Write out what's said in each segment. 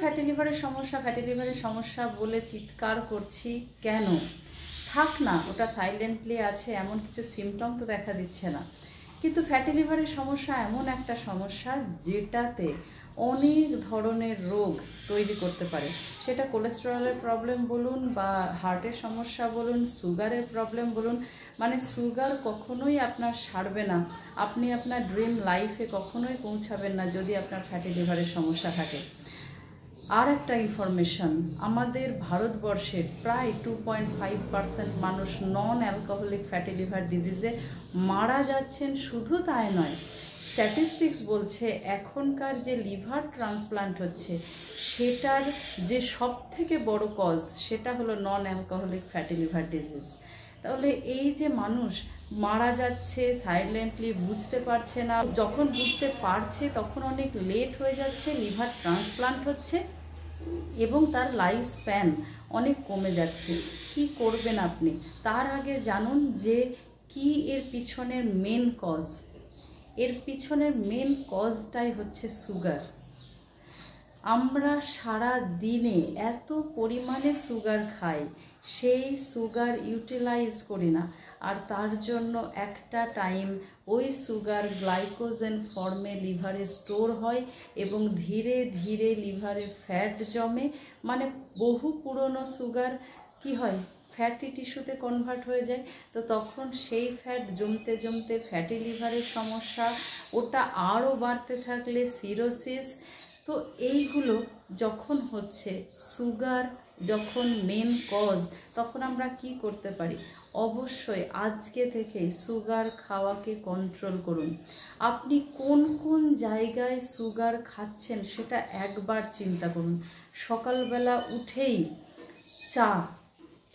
Fatty লিভারের সমস্যা বলে চিৎকার করছি কেন? থাক না, ওটা সাইলেন্টলি আছে, এমন কিছু সিমটম তো দেখা দিচ্ছে না। কিন্তু ফ্যাটি লিভারের সমস্যা এমন একটা সমস্যা যেটাতে অনেক ধরনের রোগ তৈরি করতে পারে। সেটা কোলেস্টেরলের প্রবলেম বলুন বা হার্টের সমস্যা বলুন, সুগারের প্রবলেম বলুন, মানে সুগার কখনোই আপনার সারবে না, আপনি আপনার ড্রিম লাইফে কখনোই পৌঁছাবেন না যদি আপনার ফ্যাটি লিভারের সমস্যা থাকে। আর একটা ইনফরমেশন, আমাদের ভারতবর্ষের প্রায় 2.5% মানুষ নন অ্যালকোহলিক ফ্যাটি লিভার ডিজিজে মারা যাচ্ছেন। শুধু তাই নয়, স্ট্যাটিস্টিক্স বলছে এখনকার যে লিভার ট্রান্সপ্লান্ট হচ্ছে সেটার যে সবথেকে বড় কজ সেটা হলো নন অ্যালকোহলিক ফ্যাটি লিভার ডিজিজ। তাহলে এই যে মানুষ মারা যাচ্ছে সাইলেন্টলি, বুঝতে পারছে না, যখন বুঝতে পারছে তখন অনেক লেট হয়ে যাচ্ছে, লিভার ট্রান্সপ্লান্ট হচ্ছে এবং তার লাইফ স্প্যান অনেক কমে যাচ্ছে। কি করবেন আপনি? তার আগে জানুন যে কি এর পিছনের মেন কজ। এর পিছনের মেন কজটাই হচ্ছে সুগার। আমরা সারা দিনে এত পরিমাণে সুগার খাই, সেই সুগার ইউটিলাইজ করি না, আর তার জন্য একটা টাইম ওই সুগার গ্লাইকোজেন ফর্মে লিভারে স্টোর হয় এবং ধীরে ধীরে লিভারে ফ্যাট জমে। মানে বহু পুরনো সুগার কি হয়, ফ্যাটি টিস্যুতে কনভার্ট হয়ে যায়। তো তখন সেই ফ্যাট জমতে জমতে ফ্যাটি লিভারের সমস্যা, ওটা আরও বাড়তে থাকলে সিরোসিস। তো এইগুলো যখন হচ্ছে, সুগার যখন মেন কজ, তখন আমরা কি করতে পারি? অবশ্যই আজকে থেকে সুগার খাওয়াকে কন্ট্রোল করুন। আপনি কোন কোন জায়গায় সুগার খাচ্ছেন সেটা একবার চিন্তা করুন। সকালবেলা উঠেই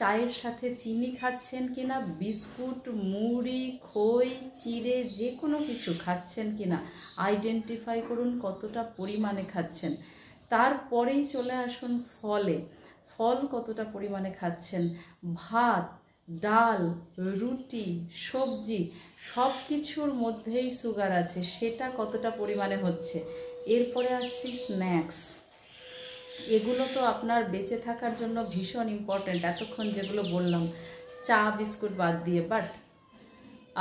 চায়ের সাথে চিনি খাচ্ছেন কিনা, বিস্কুট, মুড়ি, খই, চিড়ে যে কোনো কিছু খাচ্ছেন কিনা আইডেন্টিফাই করুন কতটা পরিমাণে খাচ্ছেন। তারপরেই চলে আসুন ফল কতটা পরিমাণে খাচ্ছেন, ভাত, ডাল, রুটি, সবজি সব কিছুর মধ্যেই সুগার আছে, সেটা কতটা পরিমাণে হচ্ছে। এরপরে আসছি স্ন্যাক্স। এগুলো তো আপনার বেঁচে থাকার জন্য ভীষণ ইম্পর্ট্যান্ট, এতক্ষণ যেগুলো বললাম চা বিস্কুট বাদ দিয়ে, বাট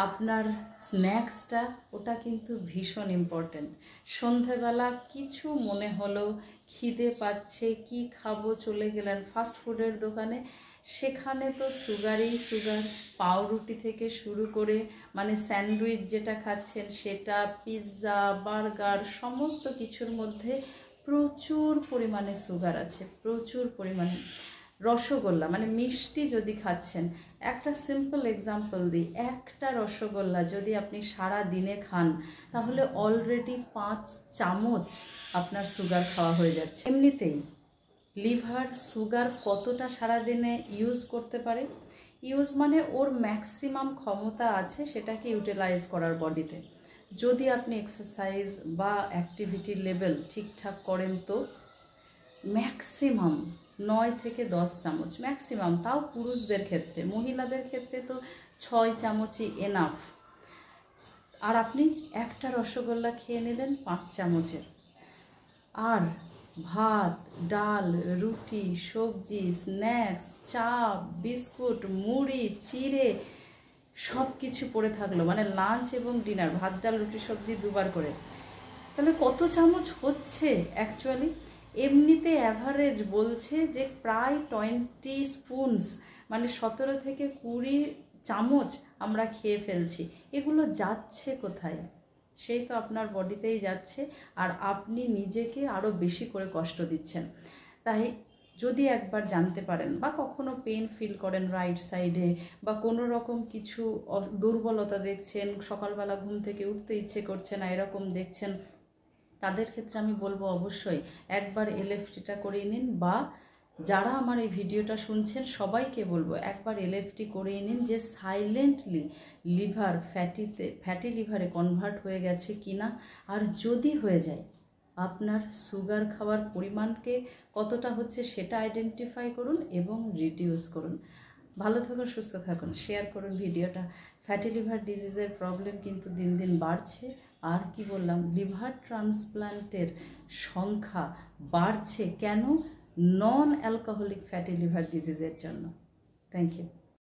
আপনার স্ন্যাক্সটা ওটা কিন্তু ভীষণ ইম্পর্ট্যান্ট। সন্ধেবেলা কিছু মনে হলো, খিদে পাচ্ছে, কি খাবো, চলে গেলেন ফাস্ট ফুডের দোকানে, সেখানে তো সুগারেই সুগার। পাউরুটি থেকে শুরু করে মানে স্যান্ডউইচ যেটা খাচ্ছেন সেটা, পিৎজা, বার্গার, সমস্ত কিছুর মধ্যে প্রচুর পরিমাণে সুগার আছে, প্রচুর পরিমাণে। রসগোল্লা মানে মিষ্টি যদি খাচ্ছেন, একটা সিম্পল এক্সাম্পল দিই, একটা রসগোল্লা যদি আপনি সারা দিনে খান তাহলে অলরেডি 5 চামচ আপনার সুগার খাওয়া হয়ে যাচ্ছে। এমনিতেই লিভার সুগার কতটা সারাদিনে ইউজ করতে পারে, ইউজ মানে ওর ম্যাক্সিমাম ক্ষমতা আছে সেটাকে ইউটিলাইজ করার বডিতে। যদি আপনি এক্সারসাইজ বা অ্যাক্টিভিটি লেভেল ঠিকঠাক করেন তো ম্যাক্সিমাম 9 থেকে 10 চামচ ম্যাক্সিমাম, তাও পুরুষদের ক্ষেত্রে। মহিলাদের ক্ষেত্রে তো 6 চামচই এনাফ। আর আপনি একটা রসগোল্লা খেয়ে নিলেন 5 চামচের, আর ভাত, ডাল, রুটি, সবজি, স্ন্যাক্স, চা, বিস্কুট, মুড়ি, চিড়ে সব কিছু পড়ে থাকলো, মানে লাঞ্চ এবং ডিনার, ভাত, ডাল, রুটি, সবজি দুবার করে। তাহলে কত চামচ হচ্ছে অ্যাকচুয়ালি? এমনিতে অ্যাভারেজ বলছে যে প্রায় 20 স্পুনস, মানে 17 থেকে 20 চামচ আমরা খেয়ে ফেলছি। এগুলো যাচ্ছে কোথায়? সেই তো আপনার বডিতেই যাচ্ছে, আর আপনি নিজেকে আরও বেশি করে কষ্ট দিচ্ছেন। তাই যদি একবার জানতে পারেন বা কখনো পেন ফিল করেন রাইট সাইডে, বা কোনো রকম কিছু দুর্বলতা দেখছেন, সকালবেলা ঘুম থেকে উঠতে ইচ্ছে করছে না এরকম দেখছেন, তাদের ক্ষেত্রে আমি বলবো অবশ্যই একবার এলএফটিটা করিয়ে নিন, বা যারা আমার এই ভিডিওটা শুনছেন সবাইকে বলবো একবার এলএফটি করিয়ে নিন, যে সাইলেন্টলি লিভার ফ্যাটি লিভারে কনভার্ট হয়ে গেছে কিনা। আর যদি হয়ে যায়, আপনার সুগার খাওয়ার পরিমাণকে কতটা হচ্ছে সেটা আইডেন্টিফাই করুন এবং রিডিউস করুন। ভালো থাকুন, সুস্থ থাকুন, শেয়ার করুন ভিডিওটা ফ্যাটি লিভার ডিজিজের প্রবলেম কিন্তু দিন দিন বাড়ছে। আর কি বললাম, লিভার ট্রান্সপ্লান্টের সংখ্যা বাড়ছে কেন? নন অ্যালকোহলিক ফ্যাটি লিভার ডিজিজের জন্য। Thank you.